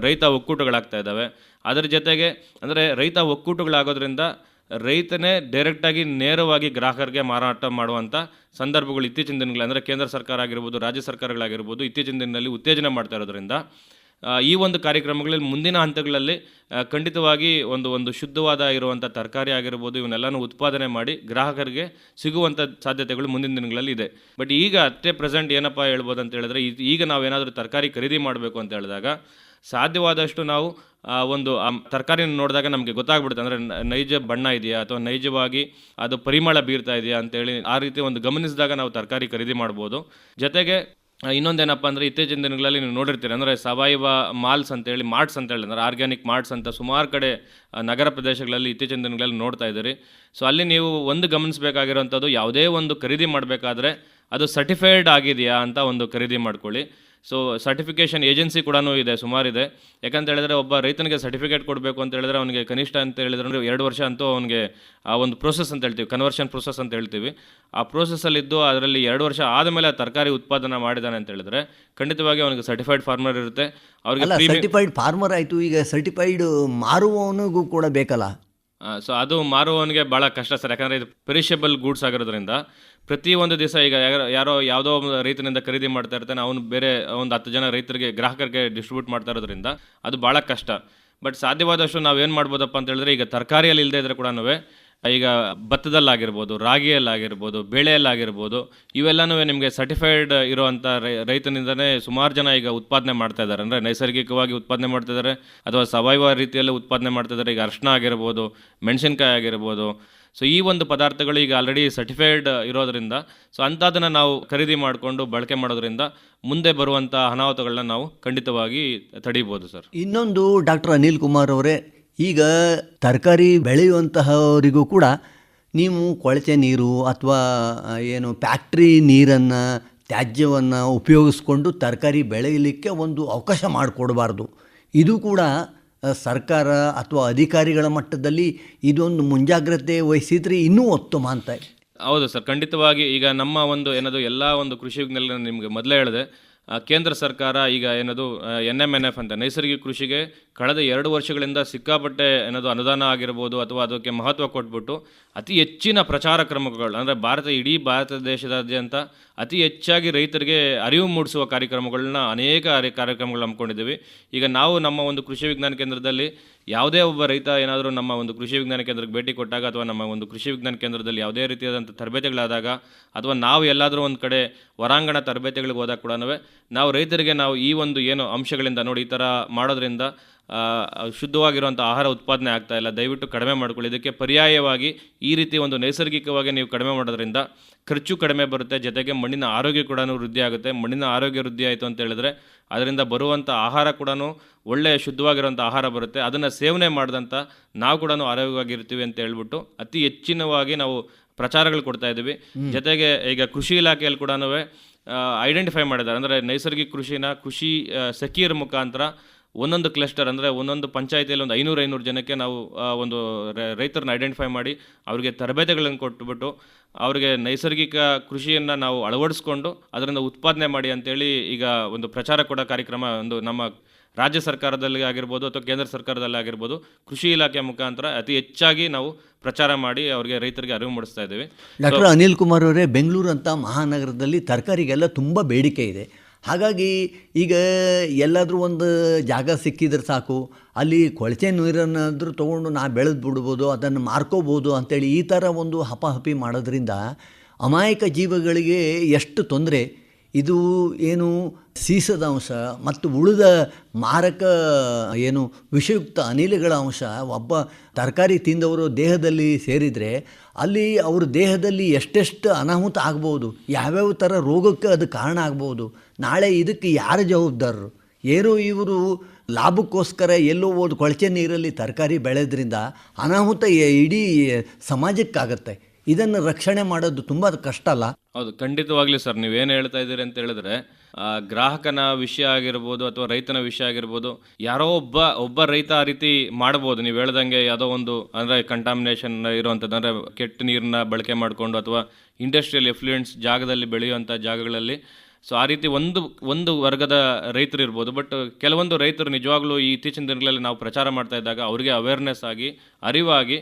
[SPEAKER 2] ರೈತ ಒಕ್ಕೂಟಗಳಾಗ್ತಾ ಇದ್ದಾವೆ. ಅದರ ಜೊತೆಗೆ ಅಂದರೆ ರೈತ ಒಕ್ಕೂಟಗಳಾಗೋದ್ರಿಂದ ರೈತನೇ ಡೈರೆಕ್ಟಾಗಿ ನೇರವಾಗಿ ಗ್ರಾಹಕರಿಗೆ ಮಾರಾಟ ಮಾಡುವಂಥ ಸಂದರ್ಭಗಳು ಇತ್ತೀಚಿನ ದಿನಗಳಲ್ಲಿ ಅಂದರೆ ಕೇಂದ್ರ ಸರ್ಕಾರ ಆಗಿರ್ಬೋದು, ರಾಜ್ಯ ಸರ್ಕಾರಗಳಾಗಿರ್ಬೋದು ಇತ್ತೀಚಿನ ದಿನದಲ್ಲಿ ಉತ್ತೇಜನ ಮಾಡ್ತಾ ಇರೋದ್ರಿಂದ ಈ ಒಂದು ಕಾರ್ಯಕ್ರಮಗಳಲ್ಲಿ ಮುಂದಿನ ಹಂತಗಳಲ್ಲಿ ಖಂಡಿತವಾಗಿ ಒಂದು ಶುದ್ಧವಾದ ಇರುವಂಥ ತರಕಾರಿ ಆಗಿರ್ಬೋದು ಇವನ್ನೆಲ್ಲನೂ ಉತ್ಪಾದನೆ ಮಾಡಿ ಗ್ರಾಹಕರಿಗೆ ಸಿಗುವಂಥ ಸಾಧ್ಯತೆಗಳು ಮುಂದಿನ ದಿನಗಳಲ್ಲಿ ಇದೆ. ಬಟ್ ಈಗ ಅಷ್ಟೇ ಪ್ರೆಸೆಂಟ್ ಏನಪ್ಪ ಹೇಳ್ಬೋದು ಅಂತ ಹೇಳಿದ್ರೆ ಈಗ ನಾವೇನಾದರೂ ತರಕಾರಿ ಖರೀದಿ ಮಾಡಬೇಕು ಅಂತ ಹೇಳಿದಾಗ ಸಾಧ್ಯವಾದಷ್ಟು ನಾವು ಒಂದು ತರಕಾರಿನ ನೋಡಿದಾಗ ನಮಗೆ ಗೊತ್ತಾಗ್ಬಿಡುತ್ತೆ. ಅಂದರೆ ನೈಜ ಬಣ್ಣ ಇದೆಯಾ ಅಥವಾ ನೈಜವಾಗಿ ಅದು ಪರಿಮಳ ಬೀರ್ತಾ ಇದೆಯಾ ಅಂತೇಳಿ ಆ ರೀತಿ ಒಂದು ಗಮನಿಸಿದಾಗ ನಾವು ತರಕಾರಿ ಖರೀದಿ ಮಾಡ್ಬೋದು. ಜೊತೆಗೆ ಇನ್ನೊಂದೇನಪ್ಪ ಅಂದರೆ ಇತ್ತೀಚಿನ ದಿನಗಳಲ್ಲಿ ನೀವು ನೋಡಿರ್ತೀರಿ ಅಂದರೆ ಸಾವಯವ ಮಾಲ್ಸ್ ಅಂತೇಳಿ, ಮಾರ್ಟ್ಸ್ ಅಂತೇಳಿ ಅಂದರೆ ಆರ್ಗ್ಯಾನಿಕ್ ಮಾರ್ಟ್ಸ್ ಅಂತ ಸುಮಾರು ಕಡೆ ನಗರ ಪ್ರದೇಶಗಳಲ್ಲಿ ಇತ್ತೀಚಿನ ದಿನಗಳಲ್ಲಿ ನೋಡ್ತಾ ಇದ್ದೀರಿ. ಸೊ ಅಲ್ಲಿ ನೀವು ಒಂದು ಗಮನಿಸಬೇಕಾಗಿರೋಂಥದ್ದು ಯಾವುದೇ ಒಂದು ಖರೀದಿ ಮಾಡಬೇಕಾದ್ರೆ ಅದು ಸರ್ಟಿಫೈಡ್ ಆಗಿದೆಯಾ ಅಂತ ಒಂದು ಖರೀದಿ ಮಾಡ್ಕೊಳ್ಳಿ. ಸೊ ಸರ್ಟಿಫಿಕೇಷನ್ ಏಜೆನ್ಸಿ ಕೂಡ ಇದೆ, ಸುಮಾರಿದೆ. ಯಾಕಂತ ಹೇಳಿದ್ರೆ ಒಬ್ಬ ರೈತನಿಗೆ ಸರ್ಟಿಫಿಕೇಟ್ ಕೊಡಬೇಕು ಅಂತ ಹೇಳಿದ್ರೆ ಅವನಿಗೆ ಕನಿಷ್ಠ ಅಂತ ಹೇಳಿದ್ರೆ 2 ವರ್ಷ ಅಂತೂ ಅವನಿಗೆ ಆ ಒಂದು ಪ್ರೋಸೆಸ್ ಅಂತ ಹೇಳ್ತೀವಿ, ಕನ್ವರ್ಷನ್ ಪ್ರೋಸೆಸ್ ಅಂತ ಹೇಳ್ತೀವಿ. ಆ ಪ್ರೋಸೆಸ್ಸಲ್ಲಿದ್ದು ಅದರಲ್ಲಿ 2 ವರ್ಷ ಆದಮೇಲೆ ತರಕಾರಿ ಉತ್ಪಾದನೆ ಮಾಡಿದ್ದಾನೆ ಅಂತ ಹೇಳಿದ್ರೆ ಖಂಡಿತವಾಗಿ ಅವನಿಗೆ ಸರ್ಟಿಫೈಡ್ ಫಾರ್ಮರ್ ಇರುತ್ತೆ. ಅವ್ರಿಗೆ
[SPEAKER 1] ಸರ್ಟಿಫೈಡ್ ಫಾರ್ಮರ್ ಆಯಿತು, ಈಗ ಸರ್ಟಿಫೈಡ್ ಮಾರುವವನಿಗೂ ಕೂಡ ಬೇಕಲ್ಲ.
[SPEAKER 2] ಸೊ ಅದು ಮಾರುವವನಿಗೆ ಭಾಳ ಕಷ್ಟ ಸರ್. ಯಾಕಂದರೆ ಇದು ಪೆರಿಷಬಲ್ ಗೂಡ್ಸ್ ಆಗಿರೋದ್ರಿಂದ ಪ್ರತಿಯೊಂದು ದಿವಸ ಈಗ ಯಾವುದೋ ರೈತನಿಂದ ಖರೀದಿ ಮಾಡ್ತಾ ಇರ್ತಾನೆ, ಅವನು ಬೇರೆ ಒಂದು 10 ಜನ ರೈತರಿಗೆ ಗ್ರಾಹಕರಿಗೆ ಡಿಸ್ಟ್ರಿಬ್ಯೂಟ್ ಮಾಡ್ತಾ ಇರೋದ್ರಿಂದ ಅದು ಭಾಳ ಕಷ್ಟ. ಬಟ್ ಸಾಧ್ಯವಾದಷ್ಟು ನಾವೇನು ಮಾಡ್ಬೋದಪ್ಪ ಅಂತ ಹೇಳಿದ್ರೆ ಈಗ ತರಕಾರಿಯಲ್ಲಿ ಇಲ್ಲದೆ ಇದ್ದರೆ ಕೂಡ ಈಗ ಭತ್ತದಲ್ಲಾಗಿರ್ಬೋದು, ರಾಗಿಯಲ್ಲಾಗಿರ್ಬೋದು, ಬೇಳೆಯಲ್ಲಾಗಿರ್ಬೋದು ಇವೆಲ್ಲನೂ ನಿಮಗೆ ಸರ್ಟಿಫೈಡ್ ಇರೋವಂಥ ರೈತನಿಂದನೇ ಸುಮಾರು ಜನ ಈಗ ಉತ್ಪಾದನೆ ಮಾಡ್ತಾ ಇದ್ದಾರೆ. ಅಂದರೆ ನೈಸರ್ಗಿಕವಾಗಿ ಉತ್ಪಾದನೆ ಮಾಡ್ತಿದ್ದಾರೆ ಅಥವಾ ಸಾವಯವ ರೀತಿಯಲ್ಲಿ ಉತ್ಪಾದನೆ ಮಾಡ್ತಿದ್ದಾರೆ. ಈಗ ಅರಿಶಿನ ಆಗಿರ್ಬೋದು, ಮೆಣಸಿನ್ಕಾಯಿ ಆಗಿರ್ಬೋದು. ಸೊ ಈ ಒಂದು ಪದಾರ್ಥಗಳು ಈಗ ಆಲ್ರೆಡಿ ಸರ್ಟಿಫೈಡ್ ಇರೋದರಿಂದ ಸೊ ಅಂಥದನ್ನು ನಾವು ಖರೀದಿ ಮಾಡಿಕೊಂಡು ಬಳಕೆ ಮಾಡೋದ್ರಿಂದ ಮುಂದೆ ಬರುವಂಥ ಅನಾಹುತಗಳನ್ನ ನಾವು ಖಂಡಿತವಾಗಿ ತಡೀಬೋದು ಸರ್.
[SPEAKER 1] ಇನ್ನೊಂದು ಡಾಕ್ಟರ್ ಅನಿಲ್ ಕುಮಾರ್ ಅವರೇ, ಈಗ ತರಕಾರಿ ಬೆಳೆಯುವಂತಹವರಿಗೂ ಕೂಡ ನೀವು ಕೊಳಚೆ ನೀರು ಅಥವಾ ಏನು ಫ್ಯಾಕ್ಟ್ರಿ ನೀರನ್ನು, ತ್ಯಾಜ್ಯವನ್ನು ಉಪಯೋಗಿಸ್ಕೊಂಡು ತರಕಾರಿ ಬೆಳೆಯಲಿಕ್ಕೆ ಒಂದು ಅವಕಾಶ ಮಾಡಿಕೊಡಬಾರ್ದು. ಇದು ಕೂಡ ಸರ್ಕಾರ ಅಥವಾ ಅಧಿಕಾರಿಗಳ ಮಟ್ಟದಲ್ಲಿ ಇದೊಂದು ಮುಂಜಾಗ್ರತೆ ವಹಿಸಿದ್ರೆ ಇನ್ನೂ ಉತ್ತಮ ಅಂತ.
[SPEAKER 2] ಹೌದು ಸರ್, ಖಂಡಿತವಾಗಿ. ಈಗ ನಮ್ಮ ಒಂದು ಏನದು ಎಲ್ಲ ಒಂದು ಕೃಷಿ ವಿಜ್ಞಾನ ನಿಮಗೆ ಮೊದಲೇ ಹೇಳಿದೆ, ಕೇಂದ್ರ ಸರ್ಕಾರ ಈಗ ಏನದು NMNF ಅಂತ ನೈಸರ್ಗಿಕ ಕೃಷಿಗೆ ಕಳೆದ 2 ವರ್ಷಗಳಿಂದ ಸಿಕ್ಕಾಪಟ್ಟೆ ಏನದು ಅನುದಾನ ಆಗಿರ್ಬೋದು ಅಥವಾ ಅದಕ್ಕೆ ಮಹತ್ವ ಕೊಟ್ಬಿಟ್ಟು ಅತಿ ಹೆಚ್ಚಿನ ಪ್ರಚಾರ ಕ್ರಮಗಳು ಅಂದರೆ ಇಡೀ ಭಾರತ ದೇಶದಾದ್ಯಂತ ಅತಿ ಹೆಚ್ಚಾಗಿ ರೈತರಿಗೆ ಅರಿವು ಮೂಡಿಸುವ ಕಾರ್ಯಕ್ರಮಗಳನ್ನ ಅನೇಕ ಕಾರ್ಯಕ್ರಮಗಳು ಹಮ್ಮಿಕೊಂಡಿದ್ದೀವಿ. ಈಗ ನಾವು ನಮ್ಮ ಒಂದು ಕೃಷಿ ವಿಜ್ಞಾನ ಕೇಂದ್ರದಲ್ಲಿ ಯಾವುದೇ ಒಬ್ಬ ರೈತ ಏನಾದರೂ ನಮ್ಮ ಒಂದು ಕೃಷಿ ವಿಜ್ಞಾನ ಕೇಂದ್ರಕ್ಕೆ ಭೇಟಿ ಕೊಟ್ಟಾಗ ಅಥವಾ ನಮ್ಮ ಒಂದು ಕೃಷಿ ವಿಜ್ಞಾನ ಕೇಂದ್ರದಲ್ಲಿ ಯಾವುದೇ ರೀತಿಯಾದಂಥ ತರಬೇತಿಗಳಾದಾಗ ಅಥವಾ ನಾವು ಎಲ್ಲಾದರೂ ಒಂದು ಕಡೆ ಹೊರಾಂಗಣ ತರಬೇತಿಗಳಿಗೆ ಹೋದಾಗ ಕೂಡ ನಾವು ರೈತರಿಗೆ ನಾವು ಈ ಒಂದು ಏನು ಅಂಶಗಳಿಂದ ನೋಡಿ ಈ ಥರ ಮಾಡೋದ್ರಿಂದ ಶುದ್ಧವಾಗಿರುವಂಥ ಆಹಾರ ಉತ್ಪಾದನೆ ಆಗ್ತಾ ಇಲ್ಲ, ದಯವಿಟ್ಟು ಕಡಿಮೆ ಮಾಡ್ಕೊಳ್ಳಿ. ಇದಕ್ಕೆ ಪರ್ಯಾಯವಾಗಿ ಈ ರೀತಿ ಒಂದು ನೈಸರ್ಗಿಕವಾಗಿ ನೀವು ಕಡಿಮೆ ಮಾಡೋದ್ರಿಂದ ಖರ್ಚು ಕಡಿಮೆ ಬರುತ್ತೆ, ಜೊತೆಗೆ ಮಣ್ಣಿನ ಆರೋಗ್ಯ ಕೂಡ ವೃದ್ಧಿ ಆಗುತ್ತೆ. ಮಣ್ಣಿನ ಆರೋಗ್ಯ ವೃದ್ಧಿ ಆಯಿತು ಅಂತ ಹೇಳಿದ್ರೆ ಅದರಿಂದ ಬರುವಂಥ ಆಹಾರ ಕೂಡ ಒಳ್ಳೆಯ ಶುದ್ಧವಾಗಿರುವಂಥ ಆಹಾರ ಬರುತ್ತೆ. ಅದನ್ನು ಸೇವನೆ ಮಾಡಿದಂಥ ನಾವು ಕೂಡ ಆರೋಗ್ಯವಾಗಿರ್ತೀವಿ ಅಂತ ಹೇಳ್ಬಿಟ್ಟು ಅತಿ ಹೆಚ್ಚಿನವಾಗಿ ನಾವು ಪ್ರಚಾರಗಳು ಕೊಡ್ತಾ ಇದ್ದೀವಿ. ಜೊತೆಗೆ ಈಗ ಕೃಷಿ ಇಲಾಖೆಯಲ್ಲಿ ಕೂಡ ಐಡೆಂಟಿಫೈ ಮಾಡಿದ್ದಾರೆ, ಅಂದರೆ ನೈಸರ್ಗಿಕ ಕೃಷಿನ ಕೃಷಿ ಸಖಿಯರ ಮುಖಾಂತರ ಒಂದೊಂದು ಕ್ಲಸ್ಟರ್, ಅಂದರೆ ಒಂದೊಂದು ಪಂಚಾಯಿತಿಯಲ್ಲಿ ಒಂದು 500 ಜನಕ್ಕೆ ನಾವು ಒಂದು ರೈತರನ್ನ ಐಡೆಂಟಿಫೈ ಮಾಡಿ ಅವರಿಗೆ ತರಬೇತಿಗಳನ್ನು ಕೊಟ್ಟುಬಿಟ್ಟು ಅವರಿಗೆ ನೈಸರ್ಗಿಕ ಕೃಷಿಯನ್ನು ನಾವು ಅಳವಡಿಸ್ಕೊಂಡು ಅದರಿಂದ ಉತ್ಪಾದನೆ ಮಾಡಿ ಅಂತೇಳಿ ಈಗ ಒಂದು ಪ್ರಚಾರ ಕೊಡೋ ಕಾರ್ಯಕ್ರಮ ಒಂದು ನಮ್ಮ ರಾಜ್ಯ ಸರ್ಕಾರದಲ್ಲಿ ಆಗಿರ್ಬೋದು ಅಥವಾ ಕೇಂದ್ರ ಸರ್ಕಾರದಲ್ಲಿ ಆಗಿರ್ಬೋದು ಕೃಷಿ ಇಲಾಖೆ ಮುಖಾಂತರ ಅತಿ ಹೆಚ್ಚಾಗಿ ನಾವು ಪ್ರಚಾರ ಮಾಡಿ ಅವರಿಗೆ ರೈತರಿಗೆ ಅರಿವು ಮೂಡಿಸ್ತಾ ಇದ್ದೀವಿ.
[SPEAKER 1] ಡಾಕ್ಟರ್ ಅನಿಲ್ ಕುಮಾರ್ ಅವರೇ, ಬೆಂಗಳೂರು ಅಂತ ಮಹಾನಗರದಲ್ಲಿ ತರಕಾರಿಗೆಲ್ಲ ತುಂಬ ಬೇಡಿಕೆ ಇದೆ. ಹಾಗಾಗಿ ಈಗ ಎಲ್ಲಾದರೂ ಒಂದು ಜಾಗ ಸಿಕ್ಕಿದ್ರೆ ಸಾಕು, ಅಲ್ಲಿ ಕೊಳಚೆ ನೀರನ್ನಾದರೂ ತೊಗೊಂಡು ನಾ ಬೆಳೆದು ಬಿಡ್ಬೋದು, ಅದನ್ನು ಮಾರ್ಕೋಬೋದು ಅಂಥೇಳಿ ಈ ಥರ ಒಂದು ಹಪಾಹಪಿ ಮಾಡೋದ್ರಿಂದ ಅಮಾಯಕ ಜೀವಗಳಿಗೆ ಎಷ್ಟು ತೊಂದರೆ. ಇದು ಏನು ಸೀಸದ ಅಂಶ ಮತ್ತು ಉಳಿದ ಮಾರಕ ಏನು ವಿಷಯುಕ್ತ ಅನಿಲಗಳ ಅಂಶ ಒಬ್ಬ ತರಕಾರಿ ತಿಂದವರು ದೇಹದಲ್ಲಿ ಸೇರಿದರೆ ಅಲ್ಲಿ ಅವ್ರ ದೇಹದಲ್ಲಿ ಎಷ್ಟೆಷ್ಟು ಅನಾಹುತ ಆಗ್ಬೋದು, ಯಾವ್ಯಾವ ಥರ ರೋಗಕ್ಕೆ ಅದು ಕಾರಣ ಆಗ್ಬೋದು. ನಾಳೆ ಇದಕ್ಕೆ ಯಾರು ಜವಾಬ್ದಾರರು? ಏನೋ ಇವರು ಲಾಭಕ್ಕೋಸ್ಕರ ಎಲ್ಲೋ ಹೋದ ಕೊಳಚೆ ನೀರಲ್ಲಿ ತರಕಾರಿ ಬೆಳೆದ್ರಿಂದ ಅನಾಹುತ ಇಡೀ ಸಮಾಜಕ್ಕಾಗತ್ತೆ. ಇದನ್ನು ರಕ್ಷಣೆ ಮಾಡೋದು ತುಂಬ ಕಷ್ಟ ಅಲ್ಲ?
[SPEAKER 2] ಹೌದು, ಖಂಡಿತವಾಗ್ಲಿ ಸರ್. ನೀವೇನು ಹೇಳ್ತಾ ಇದ್ದೀರಿ ಅಂತ ಹೇಳಿದ್ರೆ ಗ್ರಾಹಕನ ವಿಷಯ ಆಗಿರ್ಬೋದು ಅಥವಾ ರೈತನ ವಿಷಯ ಆಗಿರ್ಬೋದು, ಯಾರೋ ಒಬ್ಬ ರೈತ ಆ ರೀತಿ ಮಾಡ್ಬೋದು. ನೀವು ಹೇಳ್ದಂಗೆ ಯಾವುದೋ ಒಂದು ಅಂದರೆ ಕಂಟಾಮಿನೇಷನ್ ಇರುವಂಥದ್ದು, ಅಂದರೆ ಕೆಟ್ಟ ನೀರನ್ನ ಬಳಕೆ ಮಾಡಿಕೊಂಡು ಅಥವಾ ಇಂಡಸ್ಟ್ರಿಯಲ್ ಎಫ್ಲುಯೆಂಟ್ಸ್ ಜಾಗದಲ್ಲಿ ಬೆಳೆಯುವಂಥ ಜಾಗಗಳಲ್ಲಿ ಸೊ ಆ ರೀತಿ ಒಂದು ವರ್ಗದ ರೈತರು ಇರ್ಬೋದು. ಬಟ್ ಕೆಲವೊಂದು ರೈತರು ನಿಜವಾಗ್ಲೂ ಈ ಇತ್ತೀಚಿನ ದಿನಗಳಲ್ಲಿ ನಾವು ಪ್ರಚಾರ ಮಾಡ್ತಾ ಇದ್ದಾಗ ಅವರಿಗೆ ಅವೇರ್ನೆಸ್ ಆಗಿ ಅರಿವಾಗಿ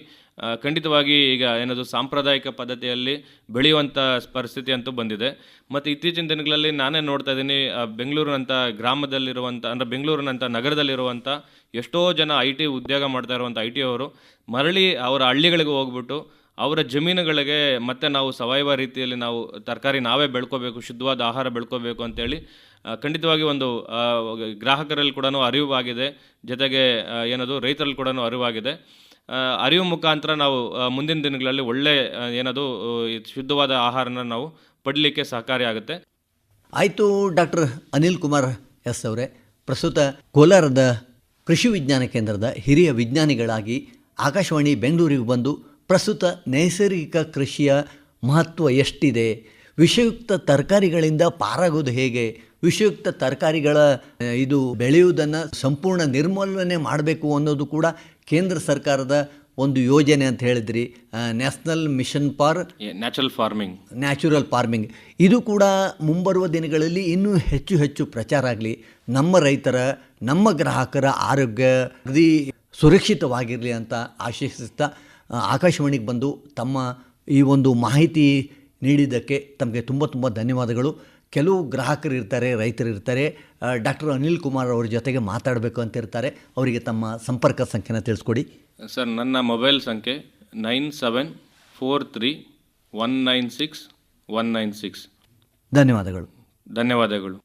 [SPEAKER 2] ಖಂಡಿತವಾಗಿ ಈಗ ಏನದು ಸಾಂಪ್ರದಾಯಿಕ ಪದ್ಧತಿಯಲ್ಲಿ ಬೆಳೆಯುವಂಥ ಪರಿಸ್ಥಿತಿ ಅಂತೂ ಬಂದಿದೆ. ಮತ್ತು ಇತ್ತೀಚಿನ ದಿನಗಳಲ್ಲಿ ನಾನೇ ನೋಡ್ತಾ ಇದ್ದೀನಿ, ಬೆಂಗಳೂರಿನಂಥ ಗ್ರಾಮದಲ್ಲಿರುವಂಥ ಅಂದರೆ ಬೆಂಗಳೂರಿನಂಥ ನಗರದಲ್ಲಿರುವಂಥ ಎಷ್ಟೋ ಜನ IT ಉದ್ಯೋಗ ಮಾಡ್ತಾ ಇರುವಂಥ IT ಅವರು ಮರಳಿ ಅವರ ಹಳ್ಳಿಗಳಿಗೆ ಹೋಗ್ಬಿಟ್ಟು ಅವರ ಜಮೀನುಗಳಿಗೆ ಮತ್ತೆ ನಾವು ಸಾವಯವ ರೀತಿಯಲ್ಲಿ ನಾವು ತರಕಾರಿ ನಾವೇ ಬೆಳ್ಕೋಬೇಕು, ಶುದ್ಧವಾದ ಆಹಾರ ಬೆಳ್ಕೋಬೇಕು ಅಂತೇಳಿ ಖಂಡಿತವಾಗಿ ಒಂದು ಗ್ರಾಹಕರಲ್ಲಿ ಕೂಡ ಅರಿವಾಗಿದೆ, ಜೊತೆಗೆ ಏನದು ರೈತರಲ್ಲಿ ಕೂಡ ಅರಿವಾಗಿದೆ. ಅರಿವು ಮುಖಾಂತರ ನಾವು ಮುಂದಿನ ದಿನಗಳಲ್ಲಿ ಒಳ್ಳೆ ಏನದು ಶುದ್ಧವಾದ ಆಹಾರನ ನಾವು ಪಡಲಿಕ್ಕೆ ಸಹಕಾರಿಯಾಗುತ್ತೆ.
[SPEAKER 1] ಆಯಿತು. ಡಾಕ್ಟರ್ ಅನಿಲ್ ಕುಮಾರ್ ಎಸ್ ಅವರೇ, ಪ್ರಸ್ತುತ ಕೋಲಾರದ ಕೃಷಿ ವಿಜ್ಞಾನ ಕೇಂದ್ರದ ಹಿರಿಯ ವಿಜ್ಞಾನಿಗಳಾಗಿ ಆಕಾಶವಾಣಿ ಬೆಂಗಳೂರಿಗೆ ಬಂದು ಪ್ರಸ್ತುತ ನೈಸರ್ಗಿಕ ಕೃಷಿಯ ಮಹತ್ವ ಎಷ್ಟಿದೆ, ವಿಷಯುಕ್ತ ತರಕಾರಿಗಳಿಂದ ಪಾರಾಗೋದು ಹೇಗೆ, ವಿಷಯುಕ್ತ ತರಕಾರಿಗಳ ಇದು ಬೆಳೆಯುವುದನ್ನು ಸಂಪೂರ್ಣ ನಿರ್ಮೂಲನೆ ಮಾಡಬೇಕು ಅನ್ನೋದು ಕೂಡ ಕೇಂದ್ರ ಸರ್ಕಾರದ ಒಂದು ಯೋಜನೆ ಅಂತ ಹೇಳಿದ್ರಿ, national mission for natural farming. ಇದು ಕೂಡ ಮುಂಬರುವ ದಿನಗಳಲ್ಲಿ ಇನ್ನೂ ಹೆಚ್ಚು ಹೆಚ್ಚು ಪ್ರಚಾರ ಆಗಲಿ, ನಮ್ಮ ರೈತರ ನಮ್ಮ ಗ್ರಾಹಕರ ಆರೋಗ್ಯ ಸುರಕ್ಷಿತವಾಗಿರಲಿ ಅಂತ ಆಶಿಸುತ್ತಾ ಆಕಾಶವಾಣಿಗೆ ಬಂದು ತಮ್ಮ ಈ ಒಂದು ಮಾಹಿತಿ ನೀಡಿದ್ದಕ್ಕೆ ತಮಗೆ ತುಂಬ ತುಂಬ ಧನ್ಯವಾದಗಳು. ಕೆಲವು ಗ್ರಾಹಕರು ಇರ್ತಾರೆ, ರೈತರು ಇರ್ತಾರೆ, ಡಾಕ್ಟರ್ ಅನಿಲ್ ಕುಮಾರ್ ಅವ್ರ ಜೊತೆಗೆ ಮಾತಾಡಬೇಕು ಅಂತ ಇರ್ತಾರೆ, ಅವರಿಗೆ ತಮ್ಮ ಸಂಪರ್ಕ ಸಂಖ್ಯೆನ ತಿಳಿಸ್ಕೊಡಿ.
[SPEAKER 2] ಸರ್, ನನ್ನ ಮೊಬೈಲ್ ಸಂಖ್ಯೆ 9743196196.
[SPEAKER 1] ಧನ್ಯವಾದಗಳು.
[SPEAKER 2] ಧನ್ಯವಾದಗಳು.